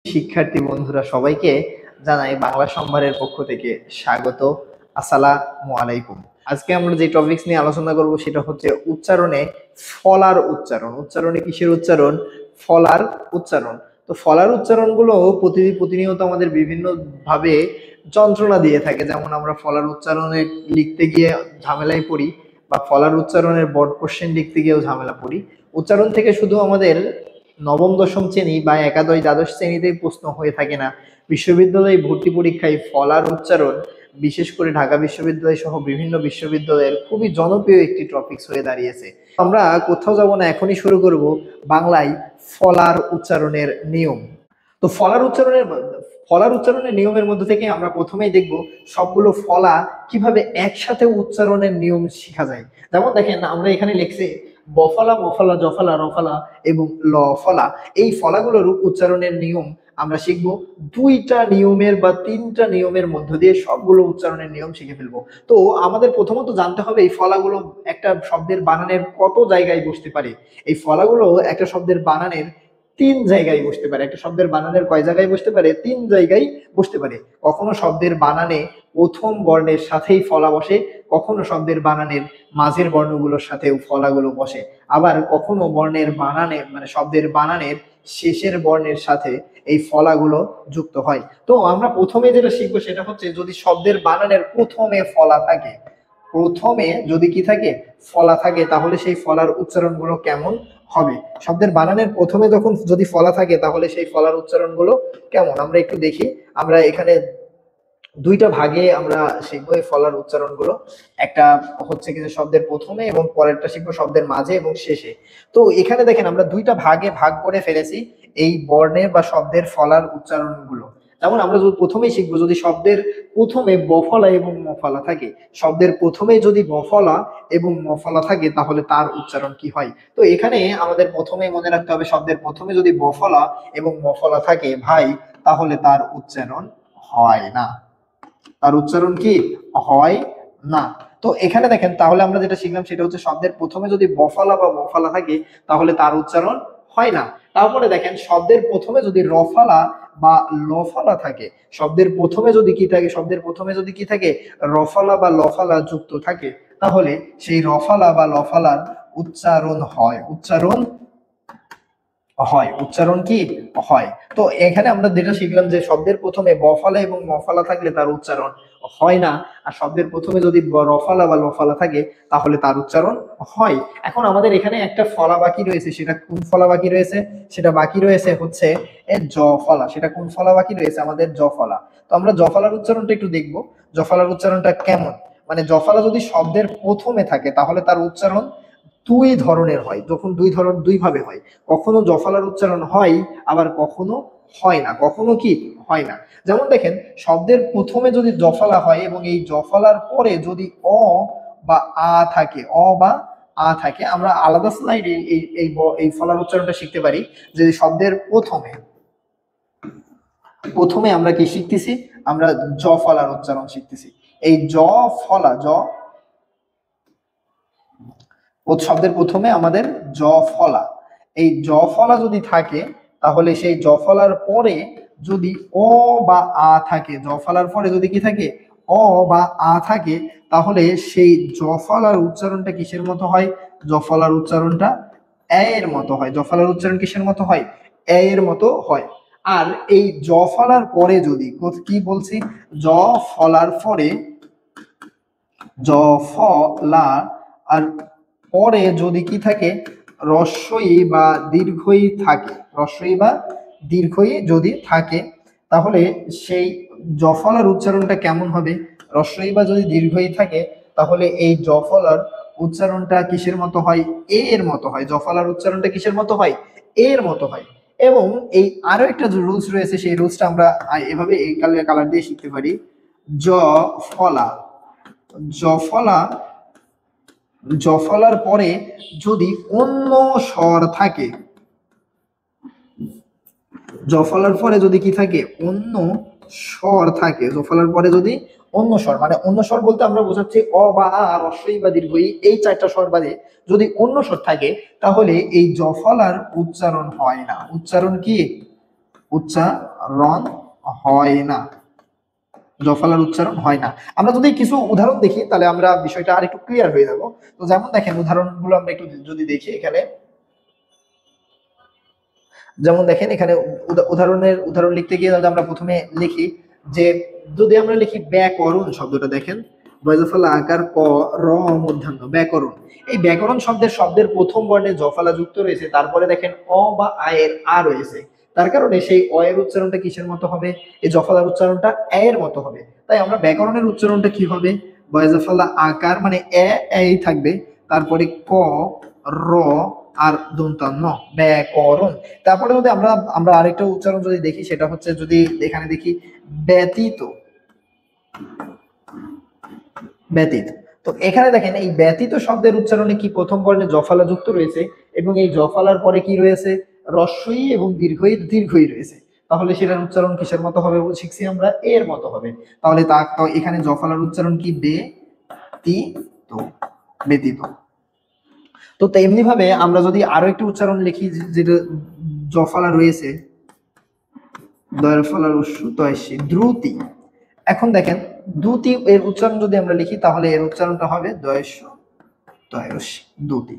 শিক্ষার্থী বন্ধুরা সবাইকে জানাই বাংলা সম্ভারের পক্ষ থেকে স্বাগত। আসসালামু আলাইকুম। আজকে আমরা যে টপিকস নিয়ে আলোচনা করব সেটা হচ্ছে উচ্চারণে ফলার উচ্চারণ। উচ্চারণে কিসের উচ্চারণ? ফলার উচ্চারণ। তো ফলার উচ্চারণগুলো প্রতিনিয়ত আমাদের বিভিন্ন ভাবে যন্ত্রণা দিয়ে থাকে। যেমন আমরা ফলার উচ্চারণে লিখতে গিয়ে ঝামেলায় পড়ি, বা ফলার উচ্চারণের বোর্ড কোশ্চেন লিখতে গিয়েও ঝামেলা পড়ি। উচ্চারণ থেকে শুধু আমাদের নবম দশম শ্রেণী বা একাদশ দ্বাদশ শ্রেণীতেই প্রশ্ন হয়ে থাকে না, বিশ্ববিদ্যালয়ে ভর্তি পরীক্ষায় ফলার উচ্চারণ বিশেষ করে ঢাকা বিশ্ববিদ্যালয় সহ বিভিন্ন বিশ্ববিদ্যালয়ের খুবই জনপ্রিয় একটি টপিকস হয়ে দাঁড়িয়েছে। আমরা কোথাও যাব না, এখনই শুরু করব বাংলায় ফলার উচ্চারণের নিয়ম। তো ফলার উচ্চারণের নিয়মের মধ্যে থেকে আমরা প্রথমেই দেখব সবগুলো ফলা কিভাবে একসাথে উচ্চারণের নিয়ম শেখা যায়। যেমন দেখেন, আমরা এখানে লিখছি বফলা, মফলা, জফলা, রফলা এবং ল ফলা। এই ফলাগুলোর উচ্চারণের নিয়ম আমরা শিখব দুইটা নিয়মের বা তিনটা নিয়মের মধ্য দিয়ে সবগুলো উচ্চারণের নিয়ম শিখে ফেলবো। তো আমাদের প্রথমত জানতে হবে এই ফলাগুলো একটা শব্দের বানানের কত জায়গায় বসতে পারে। এই ফলাগুলো একটা শব্দের বানানের তিন জায়গায় বসতে পারে। একটা শব্দের বানানের কয় জায়গায় বসতে পারে? তিন জায়গায় বসতে পারে। কখনো শব্দের বানানে প্রথম বর্ণের সাথেই ফলা বসে, কখনো শব্দের বানানের মাঝের বর্ণগুলোর সাথেও ফলাগুলো বসে, আবার কখনো বর্ণের বানানে মানে শব্দের বানানের শেষের বর্ণের সাথে এই ফলাগুলো যুক্ত হয়। তো আমরা প্রথমে যেটা শিখবো সেটা হচ্ছে, যদি শব্দের বানানের প্রথমে ফলা থাকে, প্রথমে যদি কি থাকে? ফলা থাকে, তাহলে সেই ফলার উচ্চারণগুলো কেমন হবে? শব্দের বানানের প্রথমে যখন যদি ফলা থাকে তাহলে সেই ফলার উচ্চারণগুলো কেমন আমরা একটু দেখি। আমরা এখানে দুইটা ভাগে আমরা শিখবো এই ফলার উচ্চারণগুলো। একটা হচ্ছে কি যে শব্দের প্রথমে, এবং পরেরটা শিখবো শব্দের মাঝে এবং শেষে। তো এখানে দেখেন আমরা দুইটা ভাগে ভাগ করে ফেলেছি এই বর্ণের বা শব্দের ফলার উচ্চারণগুলো। যেমন আমরা যদি প্রথমেই শিখবো, যদি শব্দের প্রথমে বফলা এবং মফলা থাকে, শব্দের প্রথমে যদি বফলা এবং মফলা থাকে তাহলে তার উচ্চারণ কি হয়? তো এখানে আমাদের প্রথমে মনে রাখতে হবে, শব্দের প্রথমে যদি বফলা এবং মফলা থাকে ভাই, তাহলে তার উচ্চারণ হয় না। তার উচ্চারণ কি হয় না। তো এখানে দেখেন, তাহলে আমরা যেটা শিখলাম সেটা হচ্ছে শব্দের প্রথমে যদি বফলা বা মফলা থাকে তাহলে তার উচ্চারণ হয় না। তারপরে দেখেন, শব্দের প্রথমে যদি রফলা বা লফলা থাকে, শব্দের প্রথমে যদি কি থাকে? শব্দের প্রথমে যদি কি থাকে? রফলা বা লফলা যুক্ত থাকে, তাহলে সেই রফলা বা লফলার উচ্চারণ হয়। উচ্চারণ কি হয়? তো এখানে আমরা যেটা শিখলাম যে শব্দের প্রথমে বফলা এবং মফলা থাকলে তার উচ্চারণ হয় না, আর শব্দের প্রথমে যদি রফলা বা লফলা থাকে তাহলে তার উচ্চারণ হয়। এখন আমাদের এখানে একটা ফলা বাকি রয়েছে, সেটা কোন ফলা বাকি রয়েছে? সেটা বাকি রয়েছে হচ্ছে জ ফলা। সেটা কোন ফলা বাকি রয়েছে? আমাদের জ ফলা। তো আমরা জ ফলার উচ্চারণটা একটু দেখবো, জ ফলার উচ্চারণটা কেমন। মানে জ ফলা যদি শব্দের প্রথমে থাকে তাহলে তার উচ্চারণ দুই ধরনের হয়। যখন দুই ভাবে হয়, কখনো জফলার উচ্চারণ হয়, আবার কখনো হয় না। কখনো কি হয় না? যেমন দেখেন, শব্দের প্রথমে যদি জফলা হয় এবং এই জফলার পরে যদি অ বা আ থাকে, অ বা আ থাকে, আমরা আলাদা স্লাইডে এই ফলার উচ্চারণটা শিখতে পারি। যে শব্দের প্রথমে আমরা কি শিখতেছি? আমরা জ ফলার উচ্চারণ শিখতেছি। এই জ ফলা, শব্দের প্রথমে আমাদের জ ফলা, এই জ ফলা যদি থাকে তাহলে সেই জ ফলার পরে যদি অ বা আ থাকে, জ ফলার পরে যদি কি থাকে? অ বা আ থাকে, তাহলে সেই জ ফলার উচ্চারণটা কিসের মতো হয়? জ ফলার উচ্চারণটা এ এর মতো হয়। জ ফলার উচ্চারণ কিসের মতো হয়? এ এর মতো হয়। আর এই জ ফলার পরে যদি কি বলছি? জ ফলার পরে, জ ফলা আর পরে যদি কি থাকে? রস্বই বা দীর্ঘই থাকে, রস্বই বা দীর্ঘই যদি থাকে, তাহলে সেই জফলার উচ্চারণটা কেমন হবে? রস্বই বা যদি দীর্ঘই থাকে তাহলে এই জফলার উচ্চারণটা কিসের মতো হয়? এ এর মতো হয়। জফলার উচ্চারণটা কিসের মতো হয়? এ এর মতো হয়। এবং এই আরো একটা যে রুলস রয়েছে, সেই রুলসটা আমরা এভাবে এই কালার দিয়ে শিখতে পারি। জ ফলা, জফলা, জফলার পরে যদি অন্য স্বর থাকে, জফলার পরে যদি কি থাকে? অন্য স্বর থাকে। জফলার পরে যদি অন্য স্বর, মানে অন্য স্বর বলতে আমরা বোঝাচ্ছি অ বা আ, রস্বই বা দীর্ঘই, এই চারটা স্বর বাদে যদি অন্য স্বর থাকে তাহলে এই জফলার উচ্চারণ হয় না। উচ্চারণ কি? উচ্চারণ উচ্চারণ হয় না, জফলার উচ্চারণ হয় না। আমরা যদি কিছু উদাহরণ দেখি তাহলে আমরা বিষয়টা আর একটু ক্লিয়ার হয়ে যাব। তো যেমন দেখেন উদাহরণগুলো আমরা একটু যদি দেখি এখানে, যেমন দেখেন এখানে উদাহরণ লিখতে গিয়ে যদি আমরা প্রথমে লিখি যে, যদি আমরা লিখি ব্যাকরণ শব্দটা দেখেন, বয়জফলা আকার ক র মূর্ধন্য ব্যাকরণ। এই ব্যাকরণ শব্দের প্রথম বর্ণে জফলা যুক্ত রয়েছে, তারপরে দেখেন অ বা আয়ের আ রয়েছে, তার কারণে সেই অ এর উচ্চারণটা কিসের মতো হবে? এই জফলার উচ্চারণটা এ এর মতো হবে। তাই আমরা ব্যাকরণের উচ্চারণটা কি হবে? বয়জফলা আকার মানে এই থাকবে, তারপরে ক র আর দন্তান্ন ব্যাকরণ। তারপরে যদি আমরা আরেকটা উচ্চারণ যদি দেখি, সেটা হচ্ছে যদি এখানে দেখি ব্যতীত, ব্যতীত। তো এখানে দেখেন এই ব্যতীত শব্দের উচ্চারণে কি প্রথম বর্ণে জফলা যুক্ত রয়েছে, এবং এই জফলার পরে কি রয়েছে? রস্বই এবং দীর্ঘই রয়েছে। তাহলে সেটার উচ্চারণ কিসের মতো হবে শিখছি আমরা? এর মতো হবে। তাহলে তো এখানে জফলার উচ্চারণ কি? ব্যতীত, ব্যতীত। তো তেমনি ভাবে আমরা যদি আরো একটি উচ্চারণ লিখি যেটা জফলা রয়েছে, দয়রফলার তয়সী দ্রুতি। এখন দেখেন দ্রুতি এর উচ্চারণ যদি আমরা লিখি তাহলে এর উচ্চারণটা হবে দ্রুতি।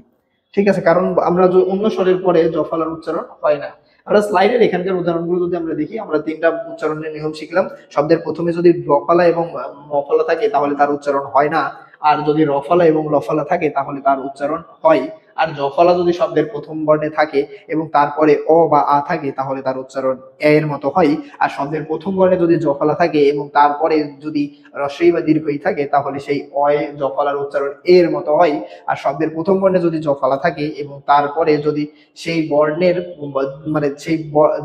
ঠিক আছে, কারণ আমরা অন্য স্বরের পরে জফলার উচ্চারণ হয় না। আমরা স্লাইডের এখানকার উদাহরণগুলো যদি আমরা দেখি, আমরা তিনটা উচ্চারণের নিয়ম শিখলাম। শব্দের প্রথমে যদি রফলা এবং মফলা থাকে তাহলে তার উচ্চারণ হয় না, আর যদি রফলা এবং লফলা থাকে তাহলে তার উচ্চারণ হয়। আর জফলা যদি শব্দের প্রথম বর্ণে থাকে এবং তারপরে অ বা আ থাকে তাহলে তার উচ্চারণ এর মতো হয়। আর শব্দের প্রথম বর্ণে যদি জফলা থাকে এবং তারপরে যদি রস্বই বা দীর্ঘই থাকে তাহলে সেই অ জফলার উচ্চারণ এর মতো হয়। আর শব্দের প্রথম বর্ণে যদি জফলা থাকে এবং তারপরে যদি সেই বর্ণের মানে সেই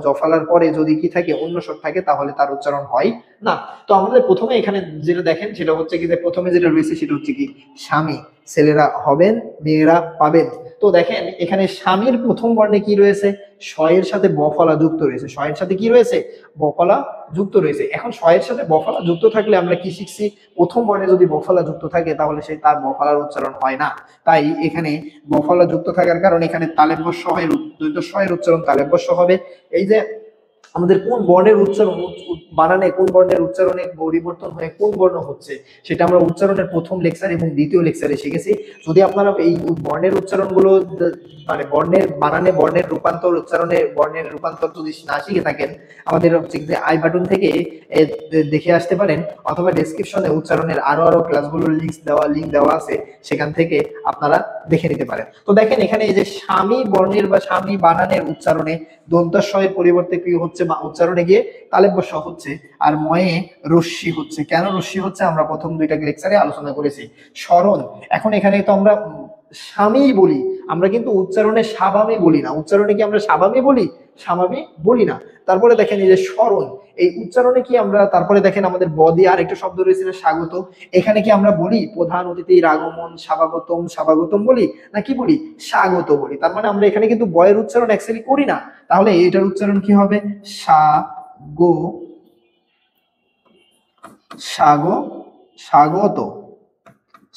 জফলার পরে যদি কি থাকে? অন্য স্বর থাকে তাহলে তার উচ্চারণ হয় না। তো আমাদের প্রথমে এখানে যেটা দেখেন সেটা হচ্ছে কি, যে প্রথমে যেটা রয়েছে সেটা হচ্ছে কি স্বামী, ছেলেরা হবেন, মেয়েরা পাবেন। তো দেখেন এখানে স্বামীর প্রথম বর্ণে কি রয়েছে? শয়ের সাথে বফলা যুক্ত রয়েছে। শয়ের সাথে কি রয়েছে? বফলা যুক্ত রয়েছে। এখন শয়ের সাথে বফলা যুক্ত থাকলে আমরা কি শিখছি? প্রথম বর্ণে যদি বফলা যুক্ত থাকে তাহলে সেই তার বফলার উচ্চারণ হয় না। তাই এখানে বফলা যুক্ত থাকার কারণে এখানে তালেব্য শয়ের শয়ের উচ্চারণ তালেব্য শ হবে। এই যে আমাদের কোন বর্ণের উচ্চারণ বানানে কোন বর্ণের উচ্চারণে পরিবর্তন হয়ে কোন বর্ণ হচ্ছে সেটা আমরা উচ্চারণের প্রথম লেকচার এবং দ্বিতীয় লেকচারে শিখেছি। যদি আপনারা এই বর্ণের উচ্চারণগুলো মানে বর্ণের বানানে বর্ণের রূপান্তর উচ্চারণে বর্ণের রূপান্তর যদি না শিখে থাকেন, আমাদের হচ্ছে যে আই বাটন থেকে দেখে আসতে পারেন, অথবা ডেসক্রিপশনে উচ্চারণের আরো ক্লাসগুলোর লিংক দেওয়া আছে, সেখান থেকে আপনারা দেখে নিতে পারেন। তো দেখেন এখানে এই যে স্বামী বর্ণের বা স্বামী বানানের উচ্চারণে দন্তস্বয়ের পরিবর্তে কি হচ্ছে? বা উচ্চারণে গিয়ে তালেব্য শ হচ্ছে, আর ময়ে রস্যি হচ্ছে। কেন রস্যি হচ্ছে আমরা প্রথম দুইটা লেকচারে আলোচনা করেছি। স্মরণ, এখন এখানে তো আমরা স্বামী বলি, আমরা কিন্তু উচ্চারণে স্বাভামী বলি না। উচ্চারণে কি আমরা স্বাভামী বলি? স্বাভাবিক বলি না। তারপরে দেখেন এই যে স্মরণ, এই উচ্চারণে কি আমরা, তারপরে দেখেন আমাদের বদি আর একটা শব্দ রয়েছে স্বাগত। এখানে কি আমরা বলি প্রধান অতিথির আগমন স্বাগতম, স্বাগতম বলি না কি বলি? স্বাগত বলি। তার মানে আমরা এখানে কিন্তু বয়ের উচ্চারণ অ্যাকচুয়ালি করি না। তাহলে এটার উচ্চারণ কি হবে? স্বাগত,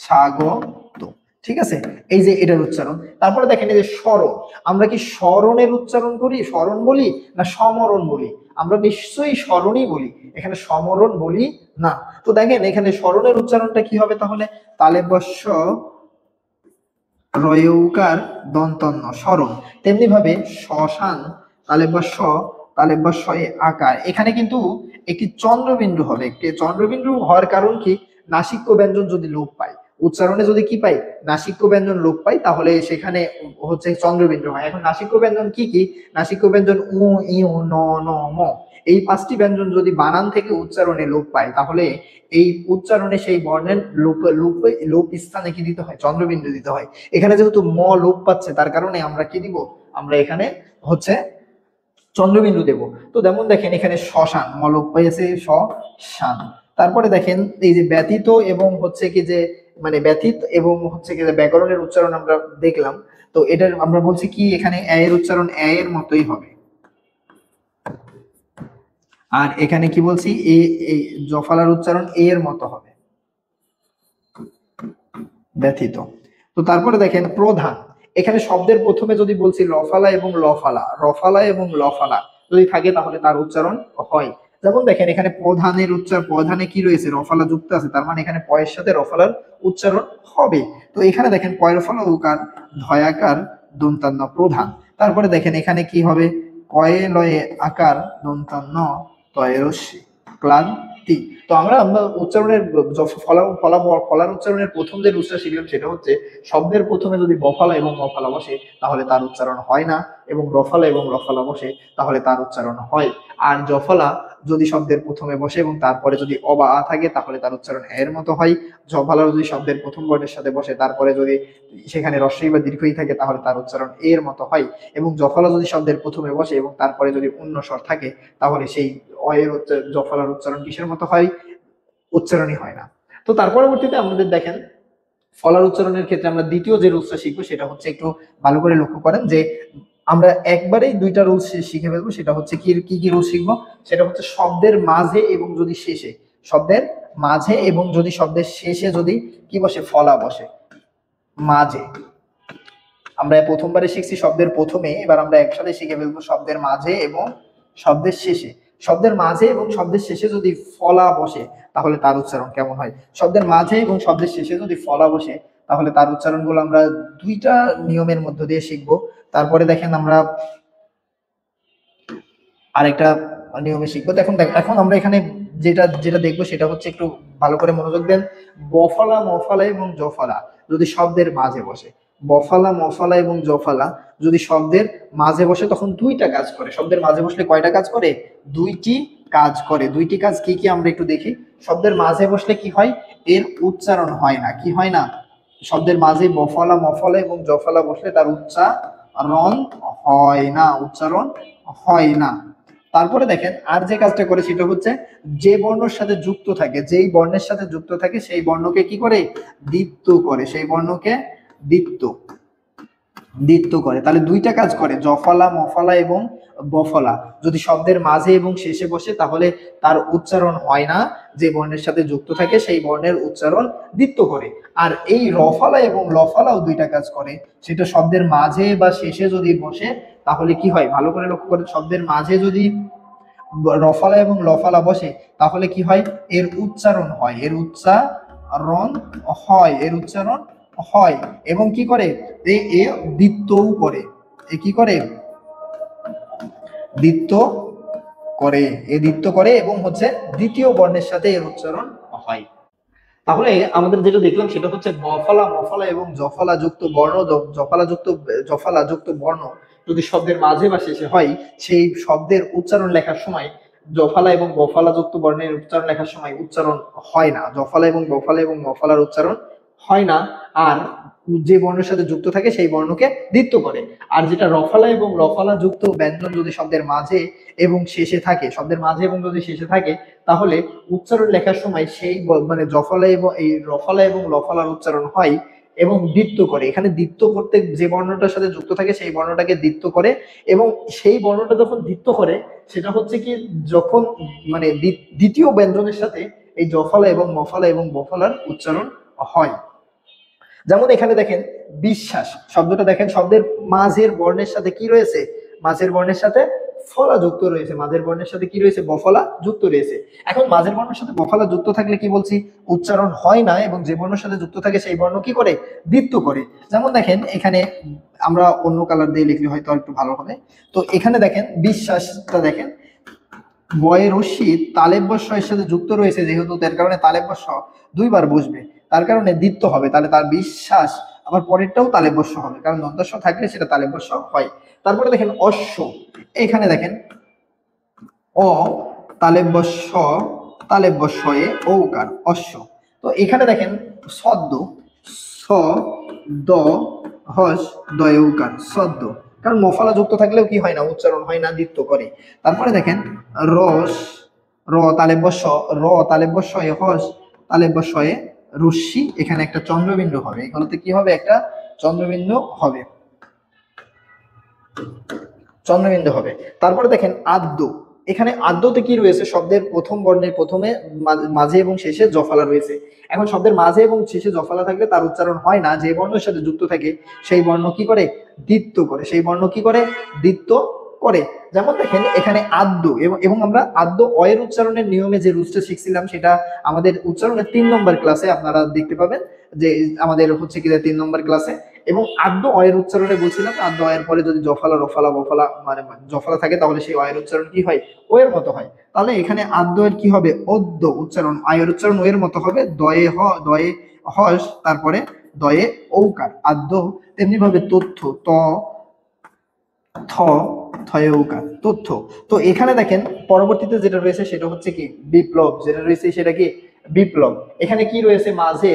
স্বাগত। ঠিক আছে, এই যে এটার উচ্চারণ। তারপরে দেখেন এই যে স্মরণ, আমরা কি স্মরণের উচ্চারণ করি, স্মরণ বলি না সমরণ বলি? আমরা নিশ্চয়ই স্মরণই বলি, এখানে সমরণ বলি না। তো দেখেন এখানে স্মরণের উচ্চারণটা কি হবে তাহলে? তালেব্য শ রয়ৌকার দন্তন্য স্মরণ। তেমনি ভাবে শ্মশান, তালেব্য শ তালেব্য শ আকার। এখানে কিন্তু একটি চন্দ্রবিন্দু হবে। একটি চন্দ্রবিন্দু হওয়ার কারণ কি? নাসিক্য ব্যঞ্জন যদি লোপ পায়, উচ্চারণে যদি কি পাই? নাসিক্য ব্যঞ্জন লোপ পাই, তাহলে সেখানে হচ্ছে চন্দ্রবিন্দু হয়। এখন নাসিক্য ব্যঞ্জন কি কি? নাসিক্য ব্যঞ্জন উ, ইউ, ন, ন, ম, এই পাঁচটি ব্যঞ্জন যদি বানান থেকে উচ্চারণে লোপ পায় তাহলে এই উচ্চারণে সেই বর্ণের লোপ স্থানে কি দিতে হয়? চন্দ্রবিন্দু দিতে হয়। এখানে যেহেতু ম লোপ পাচ্ছে তার কারণে আমরা কি দিব? আমরা এখানে হচ্ছে চন্দ্রবিন্দু দেব। তো যেমন দেখেন এখানে শ্মশান, ম লোপ পাইছে শ্মশান। তারপরে দেখেন এই যে ব্যতীত এবং হচ্ছে কি যে মানে ব্যতীত এবং হচ্ছে কি যে ব্যাকরণের উচ্চারণ আমরা দেখলাম। তো এটার আমরা বলছি কি এখানে এর উচ্চারণ এর মতোই হবে। আর এখানে কি বলছি? এই জফলার উচ্চারণ এর মতো হবে, ব্যথিত। তো তারপরে দেখেন প্রধান, এখানে শব্দের প্রথমে যদি বলছি লফালা এবং লফালা, রফালা এবং লফালা, যদি থাকে তাহলে তার উচ্চারণ হয়। যেমন দেখেন এখানে প্রধানের প্রধানে কি রয়েছে, রফালা যুক্ত আছে, তার মানে এখানে পয়ের সাথে রফালার উচ্চারণ হবে। তো এখানে দেখেন পয় রফালা উকার ধয়াকার দন্তান্ন প্রধান। তারপরে দেখেন এখানে কি হবে, কয়ে লয়ে আকার দন্তান্ন তয়ে রস্যি ক্লান্তি। তো আমরা উচ্চারণের ফলার উচ্চারণের প্রথম যে রুলসটা শিখলাম সেটা হচ্ছে শব্দের প্রথমে যদি বফালা এবং মফালা বসে তাহলে তার উচ্চারণ হয় না, এবং রফালা এবং রফালা বসে তাহলে তার উচ্চারণ হয়। আর জফলা যদি শব্দের প্রথমে বসে এবং তারপরে যদি অ বা আ থাকে তাহলে তার উচ্চারণ এর মতো হয়। জফলা যদি শব্দের প্রথম বর্ণের সাথে বসে তারপরে যদি সেখানে রস্বই বা দীর্ঘই থাকে তাহলে তার উচ্চারণ এর মতো হয়। এবং জফলা যদি শব্দের প্রথমে বসে এবং তারপরে যদি অন্য স্বর থাকে তাহলে সেই অ এর জফলার উচ্চারণ কিসের মতো হয়, উচ্চারণই হয় না। তো তার পরবর্তীতে আমাদের দেখেন ফলার উচ্চারণের ক্ষেত্রে আমরা দ্বিতীয় যে রুলসটা শিখবো সেটা হচ্ছে, একটু ভালো করে লক্ষ্য করেন যে আমরা একবারেই দুইটা রুলস শিখে ফেলবো। সেটা হচ্ছে কি কি কি রুল শিখবো, সেটা হচ্ছে শব্দের মাঝে এবং যদি শেষে, শব্দের মাঝে এবং যদি শব্দের শেষে যদি কি বসে, ফলা বসে। মাঝে আমরা প্রথমবারে শিখছি শব্দের প্রথমে, এবার আমরা একসাথে শিখে ফেলবো শব্দের মাঝে এবং শব্দের শেষে। শব্দের মাঝে এবং শব্দের শেষে যদি ফলা বসে তাহলে তার উচ্চারণ কেমন হয়। শব্দের মাঝে এবং শব্দের শেষে যদি ফলা বসে তাহলে তার উচ্চারণগুলো আমরা দুইটা নিয়মের মধ্য দিয়ে শিখবো। তারপরে দেখেন আমরা আরেকটা নিয়মে শিখবো। এখন আমরা এখানে যেটা যেটা দেখবো সেটা হচ্ছে, একটু ভালো করে মনোযোগ দেন। বফলা মফালা এবং জফলা যদি শব্দের মাঝে বসে, বফালা মফালা এবং জফলা যদি শব্দের মাঝে বসে তখন দুইটা কাজ করে। শব্দের মাঝে বসলে কয়টা কাজ করে, দুইটি কাজ করে। দুইটি কাজ কি কি আমরা একটু দেখি। শব্দের মাঝে বসলে কি হয়, এর উচ্চারণ হয় না। কি হয় না, শব্দের মাঝে বফলা মফলা এবং জফলা বসলে তার উচ্চারণ হয় না, উচ্চারণ হয় না। তারপরে দেখেন আর যে কাজটা করে সেটা হচ্ছে, যে বর্ণের সাথে যুক্ত থাকে, যেই বর্ণের সাথে যুক্ত থাকে সেই বর্ণকে কি করে, দ্বিত্ব করে। সেই বর্ণকে দ্বিত্ব দ্বিত্ব করে। তাহলে দুইটা কাজ করে, জফলা মফলা এবং বফলা যদি শব্দের মাঝে এবং শেষে বসে তাহলে তার উচ্চারণ হয় না, যে বর্ণের সাথে যুক্ত থাকে সেই বর্ণের উচ্চারণ দ্বিত্ব করে। আর এই রফলা এবং লফলাও দুইটা কাজ করে, সেটা শব্দের মাঝে বা শেষে যদি বসে তাহলে কি হয়, ভালো করে লক্ষ্য করে, শব্দের মাঝে যদি রফলা এবং লফলা বসে তাহলে কি হয়, এর উচ্চারণ হয়, এর উচ্চারণ হয়, এর উচ্চারণ হয়। এবং কি করে, এ দ্বিত্বও করে। এ কি করে, দ্বিত্ব করে। এ দ্বিত্ব করে এবং হচ্ছে দ্বিতীয় বর্ণের সাথে এর উচ্চারণ হয়। তাহলে আমাদের যেটা দেখলাম সেটা হচ্ছে বফলা মফলা এবং জফলা যুক্ত বর্ণ, জফলা যুক্ত বর্ণ যদি শব্দের মাঝে বা শেষে হয় সেই শব্দের উচ্চারণ লেখার সময় জফলা এবং বফলা যুক্ত বর্ণের উচ্চারণ লেখার সময় উচ্চারণ হয় না। জফলা এবং বফলা এবং মফলার উচ্চারণ হয় না। আর যে বর্ণের সাথে যুক্ত থাকে সেই বর্ণকে দ্বিত্ব করে। আর যেটা রফলা এবং লফলা যুক্ত ব্যঞ্জন যদি শব্দের মাঝে এবং শেষে থাকে, শব্দের মাঝে এবং যদি শেষে থাকে তাহলে উচ্চারণ লেখার সময় সেই মানে জফলা এবং এই রফলা এবং লফলার উচ্চারণ হয় এবং দ্বিত্ব করে। এখানে দ্বিত্ব করতে যে বর্ণটার সাথে যুক্ত থাকে সেই বর্ণটাকে দ্বিত্ব করে। এবং সেই বর্ণটা যখন দ্বিত্ব করে সেটা হচ্ছে কি, যখন মানে দ্বিতীয় ব্যঞ্জনের সাথে এই জফলা এবং মফলা এবং বফলার উচ্চারণ হয়। যেমন এখানে দেখেন বিশ্বাস শব্দটা দেখেন, শব্দের মাঝের বর্ণের সাথে কি রয়েছে, মাঝের বর্ণের সাথে ফলা যুক্ত রয়েছে, মাঝের বর্ণের সাথে কি রয়েছে, বফলা যুক্ত রয়েছে। এখন মাঝের বর্ণের সাথে বফলা যুক্ত থাকলে কি বলছি, উচ্চারণ হয় না, এবং যে বর্ণের সাথে যুক্ত থাকে সেই বর্ণ কি করে, দ্বিত্ব করে। যেমন দেখেন এখানে আমরা অন্য কালার দিয়ে লিখলে হয়তো একটু ভালো হবে। তো এখানে দেখেন বিশ্বাসটা দেখেন, বয়ের রশ্মি তালেব বর্ষের সাথে যুক্ত রয়েছে, যেহেতু তার কারণে তালেব বর্ষ দুইবার বসবে, তার কারণে দ্বিত্ব হবে। তাহলে তার বিশ্বাস আবার পরেরটাও তালেব বর্ষ হবে, কারণ দন্তাস্ব থাকলে সেটা তালেব বর্ষ হয়। তারপরে দেখেন অশ্ব, এখানে দেখেন অ তালেব বর্ষ, তালেব বর্ষয়ে ঔকার অশ্ব। তো এখানে দেখেন সদ্য, স দ হস দয়ে উকার সদ্য, কারণ মফলা যুক্ত থাকলেও কি হয় না, উচ্চারণ হয় না, দ্বিত্ব করে। তারপরে দেখেন রস, র তালেব বর্ষ, র তালেব বর্ষয়ে হস তালেব বর্ষয়ে রশ্মি, এখানে একটা চন্দ্রবিন্দু হবে, এগুলোতে কি হবে, একটা চন্দ্রবিন্দু হবে, চন্দ্রবিন্দু হবে। তারপরে দেখেন আদ্য, এখানে আদ্যতে কি রয়েছে, শব্দের প্রথম বর্ণের প্রথমে মাঝে এবং শেষে জফলা রয়েছে। এখন শব্দের মাঝে এবং শেষে জফলা থাকলে তার উচ্চারণ হয় না, যে বর্ণের সাথে যুক্ত থাকে সেই বর্ণ কি করে, দ্বিত্ব করে। সেই বর্ণ কি করে, দ্বিত্ব করে। যেমন দেখেন এখানে আদ্য এবং আমরা আদ্য অয়ের উচ্চারণের নিয়মে যে রুলসটা শিখছিলাম সেটা আমাদের উচ্চারণের 3 নম্বর ক্লাসে আপনারা দেখতে পাবেন, যে আমাদের হচ্ছে কি 3 নম্বর ক্লাসে। এবং আদ্য অয়ের উচ্চারণে বলছিলাম আদ্য অয়ের পরে যদি জফলা রফলা বফলা মানে জফলা থাকে তাহলে সেই অয়ের উচ্চারণ কি হয়, ও এর মতো হয়। তাহলে এখানে আদ্য এর কি হবে, অদ্য উচ্চারণ, আয়ের উচ্চারণ ও এর মতো হবে, দয়ে দয়ে হস, তারপরে দয়ে ঔকার আদ্য। তেমনি ভাবে তথ্য, ত থ, থয়ে উকার তথ্য। তো এখানে দেখেন পরবর্তীতে যেটা রয়েছে সেটা হচ্ছে কি বিপ্লব, যেটা রয়েছে সেটা কি বিপ্লব। এখানে কি রয়েছে, মাঝে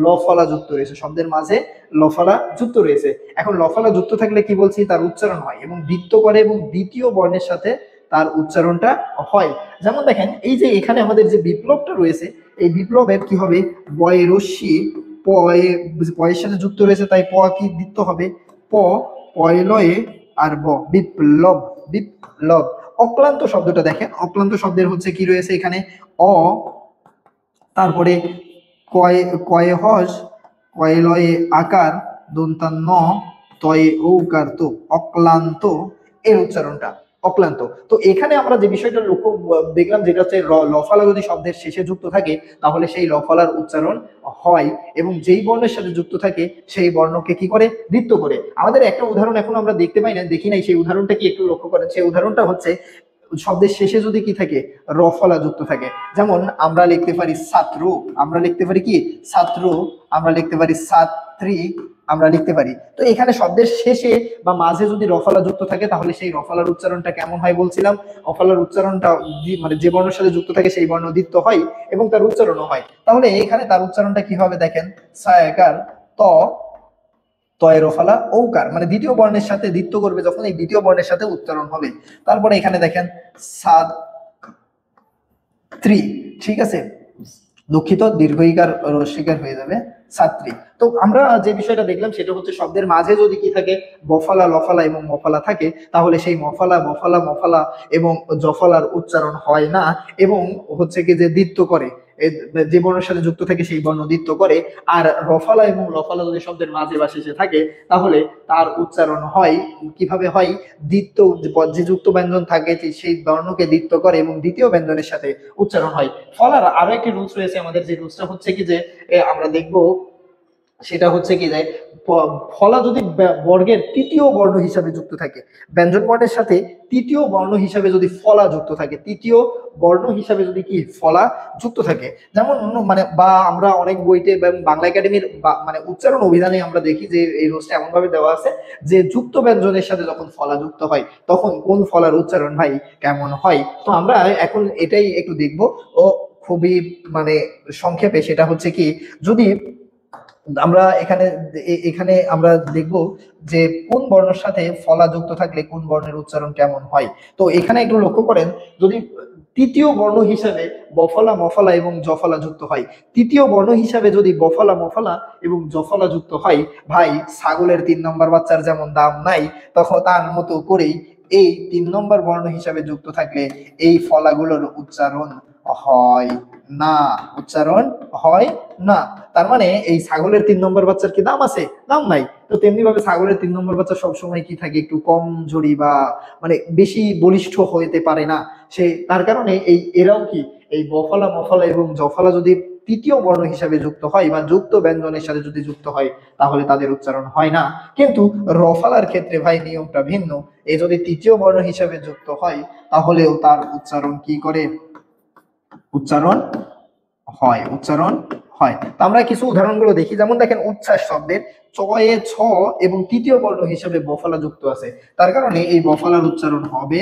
লফলা যুক্ত রয়েছে, শব্দের মাঝে লফলা যুক্ত রয়েছে। এখন লফলা যুক্ত থাকলে কি বলছি, তার উচ্চারণ হয় এবং দ্বিত্ব করে এবং দ্বিতীয় বর্ণের সাথে তার উচ্চারণটা হয়। যেমন দেখেন এই যে এখানে আমাদের যে বিপ্লবটা রয়েছে, এই বিপ্লবের কি হবে, বয়ে রস্যি পয়ের সাথে যুক্ত রয়েছে, তাই প কি দ্বিত্ব হবে, প পয়লয়ে আর বিপ্লব, বিপ্লব। অক্লান্ত শব্দটা দেখেন, অক্লান্ত শব্দের হচ্ছে কি রয়েছে এখানে, অ, তারপরে কয়, কয়ে হস, কয়ে লয়ে আকার, দন্তান ন, তয়ে ঔকার তো, অক্লান্ত এর উচ্চারণটা অক্লান্ত। তো এখানে আমরা যে বিষয়টা লক্ষ্য দেখলাম যেটা হচ্ছে লফালা যদি শব্দের শেষে যুক্ত থাকে তাহলে সেই লফালার উচ্চারণ হয়, এবং যেই বর্ণের সাথে যুক্ত থাকে সেই বর্ণকে কি করে, দ্বিত্ব করে। আমাদের একটা উদাহরণ এখন আমরা দেখতে পাই না, দেখি নাই, সেই উদাহরণটা কি একটু লক্ষ্য করেন। সেই উদাহরণটা হচ্ছে শব্দের শেষে যদি কি থাকে, রফলা যুক্ত থাকে। যেমন আমরা লিখতে পারি ছাত্র, আমরা লিখতে পারি কি ছাত্র, আমরা লিখতে পারি ছাত্রী, আমরা লিখতে পারি। তো এখানে শব্দের শেষে বা মাঝে যদি রফলা যুক্ত থাকে তাহলে সেই রফলার উচ্চারণটা কেমন হয় বলছিলাম, রফলার উচ্চারণটা মানে যে বর্ণের সাথে যুক্ত থাকে সেই বর্ণ দ্বিত্ব হয় এবং তার উচ্চারণও হয়। তাহলে এখানে তার উচ্চারণটা কি হবে দেখেন, ছায়াকার ত, তয় রফালা ঔকার, মানে দ্বিতীয় বর্ণের সাথে দ্বিত্ব করবে যখন এই দ্বিতীয় বর্ণের সাথে উচ্চারণ হবে। তারপরে এখানে দেখেন ছাত্রী, ঠিক আছে, দুঃখিত দীর্ঘইকার রস্বীকার হয়ে যাবে, ছাত্রী। তো আমরা যে বিষয়টা দেখলাম সেটা হচ্ছে শব্দের মাঝে যদি কি থাকে, বফালা লফালা এবং মফালা থাকে তাহলে সেই মফালা বফালা মফালা এবং জফলার উচ্চারণ হয় না, এবং হচ্ছে কি যে দ্বিত্ব করে, যে বর্ণের সাথে যুক্ত থাকে সেই বর্ণ দ্বিত্ব করে। আর রফালা এবং লফালা যদি শব্দের মাঝে বা শেষে থাকে তাহলে তার উচ্চারণ হয় কিভাবে হয়, দ্বিত্ব, যে যুক্ত ব্যঞ্জন থাকে সেই বর্ণকে দ্বিত্ব করে এবং দ্বিতীয় ব্যঞ্জনের সাথে উচ্চারণ হয়। ফলার আরো একটি রুলস রয়েছে আমাদের, যে রুলসটা হচ্ছে কি যে আমরা দেখবো সেটা হচ্ছে কি যে ফলা যদি বর্গের তৃতীয় বর্ণ হিসাবে যুক্ত থাকে, ব্যঞ্জন বর্ণের সাথে তৃতীয় বর্ণ হিসাবে যদি ফলা যুক্ত থাকে, তৃতীয় বর্ণ হিসাবে যদি কি ফলা যুক্ত থাকে, যেমন মানে বা আমরা অনেক বইতে বাংলা একাডেমির মানে উচ্চারণ অভিধানে আমরা দেখি যে এই রোজটা এমন ভাবে দেওয়া আছে যে যুক্ত ব্যঞ্জনের সাথে যখন ফলা যুক্ত হয় তখন কোন ফলার উচ্চারণ ভাই কেমন হয়। তো আমরা এখন এটাই একটু দেখবো, ও খুবই মানে সংক্ষেপে। সেটা হচ্ছে কি, যদি আমরা এখানে এখানে আমরা দেখব যে কোন বর্ণের সাথে ফলা যুক্ত থাকলে কোন বর্ণের উচ্চারণ কেমন হয়। তো এখানে একটু লক্ষ্য করেন, যদি তৃতীয় বর্ণ হিসাবে বফলা মফলা এবং জফলা যুক্ত হয়, তৃতীয় বর্ণ হিসাবে যদি বফলা মফলা এবং জফলা যুক্ত হয়, ভাই ছাগলের 3 নম্বর বাচ্চার যেমন দাম নাই, তখন তার মতো করেই এই 3 নম্বর বর্ণ হিসাবে যুক্ত থাকলে এই ফলাগুলোর উচ্চারণ হয় না, উচ্চারণ হয় না। তার মানে এই ছাগলের 3 নম্বর বাচ্চার কি দাম আছে, দাম নাই। তো তেমনি ভাবে ছাগলের 3 নম্বর বাচ্চা সবসময় কি থাকে, একটু কমজোরি বা মানে বেশি বলিষ্ঠ হইতে পারে না সে, তার কারণে এই এরাও কি এই বফলা মফলা এবং জফলা যদি তৃতীয় বর্ণ হিসাবে যুক্ত হয় বা যুক্ত ব্যঞ্জনের সাথে যদি যুক্ত হয় তাহলে তাদের উচ্চারণ হয় না। কিন্তু রফালার ক্ষেত্রে ভাই নিয়মটা ভিন্ন, এ যদি তৃতীয় বর্ণ হিসাবে যুক্ত হয় তাহলেও তার উচ্চারণ কি করে, উচ্চারণ হয়, উচ্চারণ হয়। তো আমরা কিছু উদাহরণগুলো দেখি। যেমন দেখেন উচ্ছ্বাস শব্দের চয়ে ছ এবং তৃতীয় বর্ণ হিসেবে বফলা যুক্ত আছে, তার কারণে এই বফলার উচ্চারণ হবে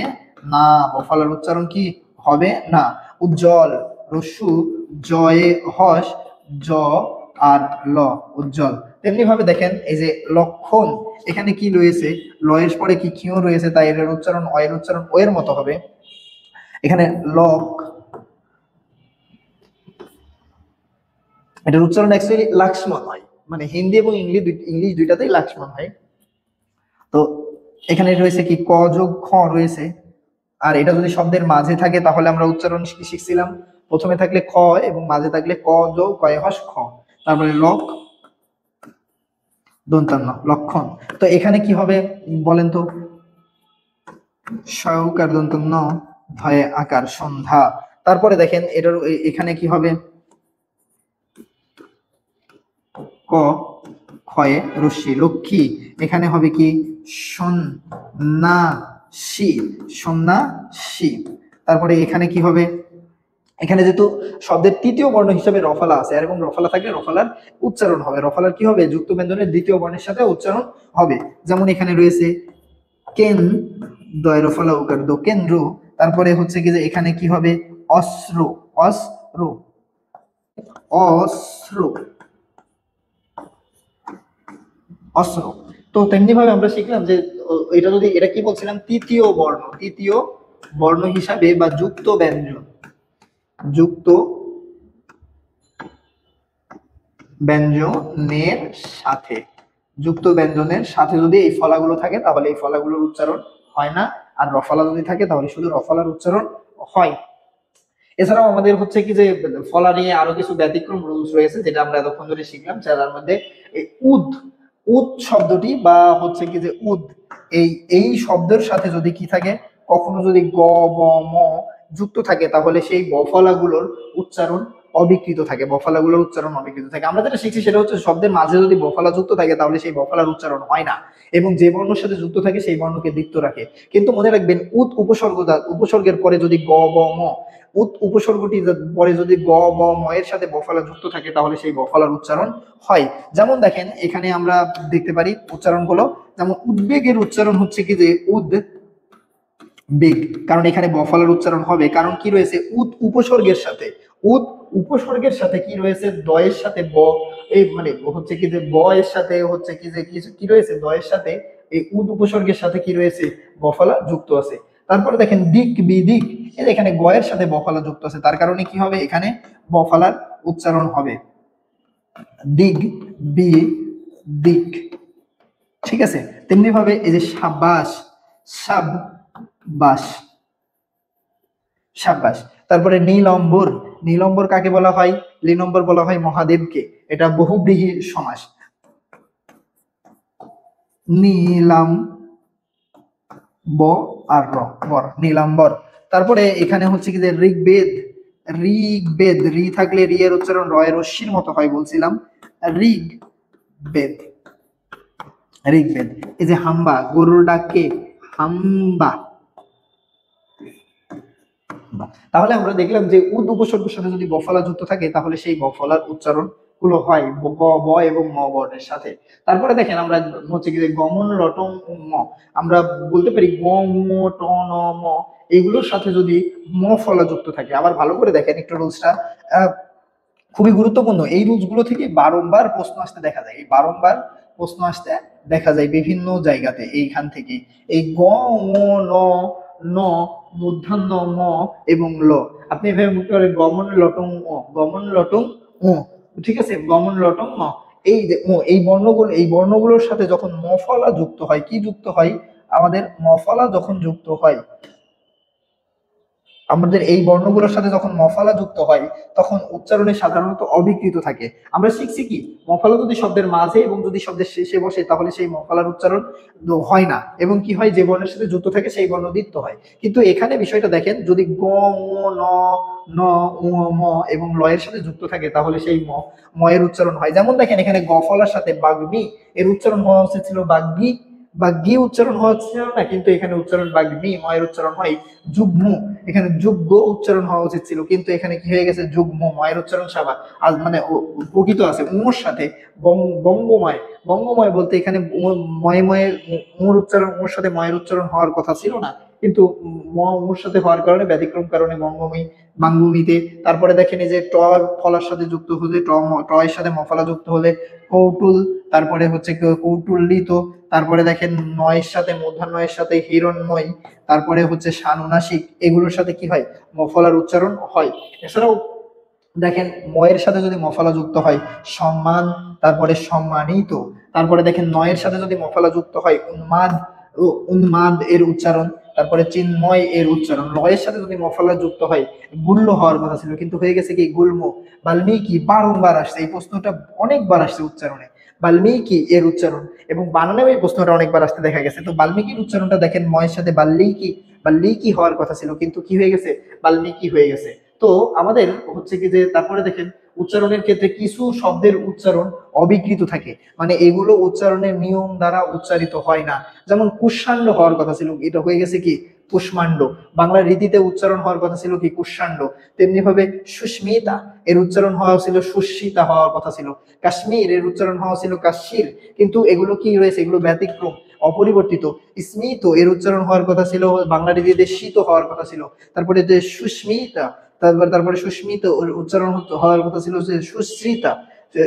না, বফলার উচ্চারণ কি হবে না। উজ্জ্বল রস্যু জয়ে হস, জ আর ল, উজ্জ্বল। তেমনি ভাবে দেখেন এই যে লক্ষণ, এখানে কি রয়েছে, লয়ের পরে কি কিউ রয়েছে, তাই এর উচ্চারণ অয়ের উচ্চারণ ও এর মতো হবে। এখানে লক, এটার উচ্চারণ অ্যাকচুয়ালি লাক্সমান হয়, মানে হিন্দি এবং ইংলিশ দুইটাতেই লাক্সমান হয়। তো এখানে রয়েছে কি ক যোগ খ রয়েছে, আর এটা যদি শব্দের মাঝে থাকে তাহলে আমরা উচ্চারণ শিখছিলাম, প্রথমে থাকলে খ এবং মাঝে থাকলে ক যোগ কয়ে হস খ, তারপরে লক দন্তান্ন লক্ষণ। তো এখানে কি হবে বলেন তো, সউকার দন্ত ন, ধয়ে আকার সন্ধ্যা। তারপরে দেখেন এটার এখানে কি হবে, ক ক্ষয়ে রশ্মি লক্ষ্মী, এখানে হবে কি সন্ন্যাসী, সন্ন্যাসী। তারপরে এখানে কি হবে, এখানে যেহেতু শব্দের তৃতীয় বর্ণ হিসেবে রফালা আছে, আর এবং রফালা থাকলে রফালার উচ্চারণ হবে, রফালার কি হবে, যুক্ত ব্যঞ্জনের দ্বিতীয় বর্ণের সাথে উচ্চারণ হবে। যেমন এখানে রয়েছে কেন, দয় রফালা উকার দো, কেন্দ্র। তারপরে হচ্ছে কি যে এখানে কি হবে, অস্ত্র, অস্ত্র, অস্ত্র, অস্ত্র। তো তেমনি ভাবে আমরা শিখলাম যে এটা যদি, এটা কি বলছিলাম, তৃতীয় বর্ণ, তৃতীয় বর্ণ হিসাবে বা যুক্ত ব্যঞ্জন, যুক্ত ব্যঞ্জনের সাথে, যুক্ত ব্যঞ্জনের সাথে যদি এই ফলাগুলো থাকে তাহলে এই ফলাগুলোর উচ্চারণ হয় না, আর রফালা যদি থাকে তাহলে শুধু রফালার উচ্চারণ হয়। এছাড়াও আমাদের হচ্ছে কি যে ফলা নিয়ে আরো কিছু ব্যতিক্রম রুলস রয়েছে যেটা আমরা এতক্ষণ ধরে শিখলাম, যার মধ্যে এই উদ, উদ শব্দটি বা হচ্ছে কি যে উদ, এই এই শব্দের সাথে যদি কি থাকে, কখনো যদি গ ব ম যুক্ত থাকে তাহলে সেই বফলাগুলোর উচ্চারণ অবিকৃত থাকে, বফলাগুলোর উচ্চারণ অবিকৃত থাকে। আমরা যেটা শিখছি সেটা হচ্ছে শব্দের মাঝে যদি বফলা যুক্ত থাকে তাহলে সেই বফলার উচ্চারণ হয় না, এবং যে বর্ণের সাথে যুক্ত থাকে সেই বর্ণকে দীপ্ত রাখে। কিন্তু মনে রাখবেন উদ উপসর্গ, উপসর্গের পরে যদি গ ব ম, উত উপসর্গটি পরে যদি গ ব ম এর সাথে বফলা যুক্ত থাকে তাহলে সেই বফলার উচ্চারণ হয়। যেমন দেখেন এখানে আমরা দেখতে পারি উচ্চারণ হলো, যেমন উদ্বেগের উচ্চারণ হচ্ছে কি যে উদ বেগ, কারণ এখানে বফলার উচ্চারণ হবে, কারণ কি রয়েছে, উত উপসর্গের সাথে, উত উপসর্গের সাথে কি রয়েছে, দয়ের সাথে ব, এই মানে হচ্ছে কি যে ব এর সাথে হচ্ছে কি যে কি রয়েছে, দয়ের সাথে এই উদ উপসর্গের সাথে কি রয়েছে, বফলা যুক্ত আছে। তারপরে দেখেন দিক বিদিক, এখানে গয়ের সাথে বফলা যুক্ত আছে, তার কারণে কি হবে, এখানে বফলার উচ্চারণ হবে দিক বি দিক। ঠিক আছে, তেমনি ভাবে এই যে সাবাস, সাববাস, সাব্বাস। তারপরে নীলম্বর, নীলম্বর কাকে বলা হয়, নীলম্বর বলা হয় মহাদেবকে, এটা বহুব্রীহি সমাস, নীলাম ব আর র, বর, নীলাম্বর। তারপরে এখানে হচ্ছে কি যে ঋগ্বেদ, ঋগ্বেদ, রি থাকলে রি এর উচ্চারণ র এর রশ্মির মতো হয় বলছিলাম, ঋগ্বেদ, ঋগ্বেদ। এই যে হাম্বা, গরুর ডাককে হাম্বা। তাহলে আমরা দেখলাম যে উদ উপসর্গের সাথে যদি বফলা যুক্ত থাকে তাহলে সেই বফলার উচ্চারণ গুলো হয় গ ব এবং ম বর্ণের সাথে। তারপরে দেখেন আমরা হচ্ছে কি যে গমন রটং ম, আমরা বলতে পারি গ ম ট ন ম, এগুলোর সাথে যদি ম ফলা যুক্ত থাকে। আবার ভালো করে দেখেন একটু রুলসটা, খুবই গুরুত্বপূর্ণ। এই রুলস গুলো থেকে বারংবার প্রশ্ন আসতে দেখা যায়, এই বারংবার প্রশ্ন আসতে দেখা যায় বিভিন্ন জায়গাতে। এইখান থেকে এই গ ম ন ন মূর্ধন্য ম এবং ল, আপনি এভাবে মুখে করে গমন লটং ও, গমন লটং ও, ঠিক আছে, গমন লটং ম, এই যে ও, এই বর্ণগুলো, এই বর্ণগুলোর সাথে যখন মফলা যুক্ত হয়, কি যুক্ত হয়, আমাদের মফলা যখন যুক্ত হয়, আমাদের এই বর্ণগুলোর সাথে যখন মফালা যুক্ত হয় তখন উচ্চারণে সাধারণত অবিকৃত থাকে। আমরা শিখছি কি, মফালা যদি শব্দের মাঝে এবং যদি শব্দের শেষে বসে তাহলে সেই মফালার উচ্চারণ হয় না, এবং কি হয়, যে বর্ণের সাথে যুক্ত থাকে সেই বর্ণ দ্বিত্ব হয়। কিন্তু এখানে বিষয়টা দেখেন, যদি গ ঙ ন ন উ ম এবং লয়ের সাথে যুক্ত থাকে তাহলে সেই ময়ের উচ্চারণ হয়। যেমন দেখেন এখানে গফলার সাথে বাগ্মি, এর উচ্চারণ হওয়া উচিত ছিল বাগ্গি, বা গি উচ্চারণ হওয়া ছিল না, কিন্তু এখানে উচ্চারণ বাগ্মি, ময়ের উচ্চারণ হয় যুগ্ম, এখানে যোগ্য উচ্চারণ হওয়া উচিত ছিল, কিন্তু এখানে কি হয়ে গেছে, যুগ্ম, ময়ের উচ্চারণ সাবা আজ মানে প্রকৃত আছে উমর সাথে বঙ্গময়, বঙ্গময় বলতে এখানে ময়ে ময়ে উমর উচ্চারণ, উমর সাথে ময়ের উচ্চারণ হওয়ার কথা ছিল না, কিন্তু উমর সাথে হওয়ার কারণে ব্যতিক্রম কারণে বঙ্গময়ী, বাঙ্গুমিতে। তারপরে দেখেন এই যে ট ফলার সাথে যুক্ত হলে, ট এর সাথে মফলা যুক্ত হলে কৌটুল, তারপরে হচ্ছে কৌটুল্লিত, তারপরে দেখেন নয়ের সাথে, মূর্ধন্যয়ের সাথে হিরণ্ময়, তারপরে হচ্ছে সানুনাসিক, এগুলোর সাথে কি হয়, মফলার উচ্চারণ হয়। এছাড়াও দেখেন ময়ের সাথে যদি মফলা যুক্ত হয় সম্মান, তারপরে সম্মানিত, তারপরে দেখেন নয়ের সাথে যদি মফলা যুক্ত হয় উন্মাদ, উন্মাদ এর উচ্চারণ, তারপরে চিন্ময় এর উচ্চারণ। লয়ের সাথে যদি মফলা যুক্ত হয় গুল্ম হওয়ার কথা ছিল কিন্তু হয়ে গেছে কি গুল্ম। বাল্মীকি বারংবার আসছে এই প্রশ্নটা, অনেকবার আসছে উচ্চারণে, বাল্মীকি এর উচ্চারণ। এবং বানানেও এই প্রশ্নটা অনেকবার আসতে দেখা গেছে। তো বাল্মীকির উচ্চারণটা দেখেন ময়ের সাথে বাল্মীকি, বাল্মীকি হওয়ার কথা ছিল কিন্তু কি হয়ে গেছে, বাল্মীকি হয়ে গেছে। তো আমাদের হচ্ছে কি যে তারপরে দেখেন উচ্চারণের ক্ষেত্রে কিছু শব্দের উচ্চারণ অবিকৃত থাকে, মানে এগুলো উচ্চারণের নিয়ম দ্বারা উচ্চারিত হয় না। যেমন কুষ্মাণ্ড হওয়ার কথা ছিল, এটা হয়ে গেছে কি কুষ্মাণ্ড। বাংলা রীতিতে উচ্চারণ হওয়ার কথা ছিল কি কুষ্মাণ্ড। তেমনি ভাবে সুস্মিতা এর উচ্চারণ হওয়া ছিল সুস্মিতা হওয়ার কথা ছিল। কাশ্মীর এর উচ্চারণ হওয়া ছিল কাশ্মীর, কিন্তু এগুলো কি রয়েছে, এগুলো ব্যতিক্রম, অপরিবর্তিত। স্মিত এর উচ্চারণ হওয়ার কথা ছিল বাংলা রীতিতে শীত হওয়ার কথা ছিল। তারপরে যে সুস্মিতা, তারপরে সুস্মিত ওর উচ্চারণ হওয়ার কথা ছিল যে সুশ্রিতা, যে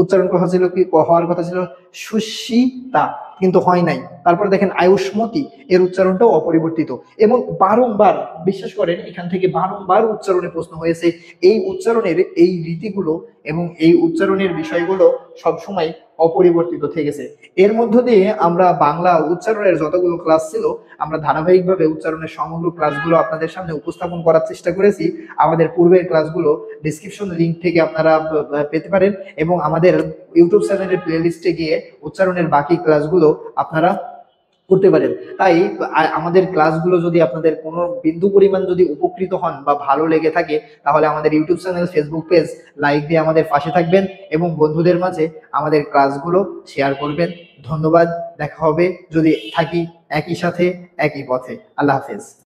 উচ্চারণ কথা ছিল কি হওয়ার কথা ছিল সুশীতা, কিন্তু হয় নাই। তারপরে দেখেন আয়ুষ্মতি এর উচ্চারণটাও অপরিবর্তিত। এবং বারংবার, বিশ্বাস করেন এখান থেকে বারংবার উচ্চারণে প্রশ্ন হয়েছে। এই উচ্চারণের এই রীতিগুলো এবং এই উচ্চারণের বিষয়গুলো সবসময় অপরিবর্তিত থেকেছে। এর মধ্য দিয়ে আমরা বাংলা উচ্চারণের যতগুলো ক্লাস ছিল, আমরা ধারাবাহিকভাবে উচ্চারণের সমগ্র ক্লাসগুলো আপনাদের সামনে উপস্থাপন করার চেষ্টা করেছি। আমাদের পূর্বের ক্লাসগুলো ডিসক্রিপশন লিংক থেকে আপনারা পেতে পারেন, এবং আমাদের ইউটিউব চ্যানেলের প্লেলিস্টে গিয়ে উচ্চারণের বাকি ক্লাসগুলো আপনারা করতে পারেন। তাই আমাদের ক্লাসগুলো যদি আপনাদের কোনো বিন্দু পরিমাণ যদি উপকৃত হন বা ভালো লেগে থাকে, তাহলে আমাদের YouTube channel, Facebook page like দিয়ে আমাদের পাশে থাকবেন এবং বন্ধুদের মাঝে আমাদের ক্লাসগুলো শেয়ার করবেন। ধন্যবাদ। দেখা হবে যদি থাকি একই সাথে একই পথে। আল্লাহ হাফেজ।